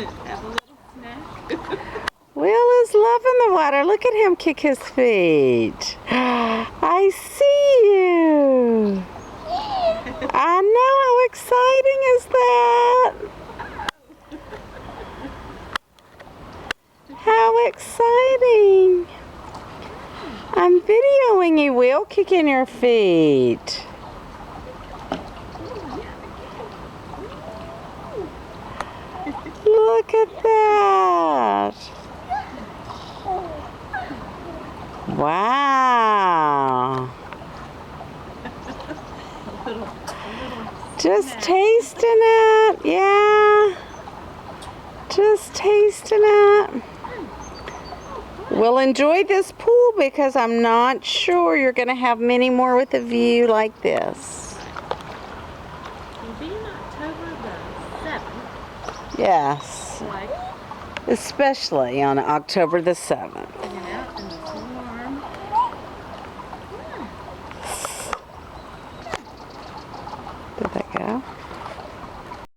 Have a little snack. Will is loving the water. Look at him kick his feet. I see you. I know. How exciting is that? How exciting. I'm videoing you, Will, kicking your feet. Look at that. Wow. Just tasting it. Yeah. Just tasting it. We'll enjoy this pool because I'm not sure you're going to have many more with a view like this. Being October the 7th. Yes. Like, Especially on October the 7th.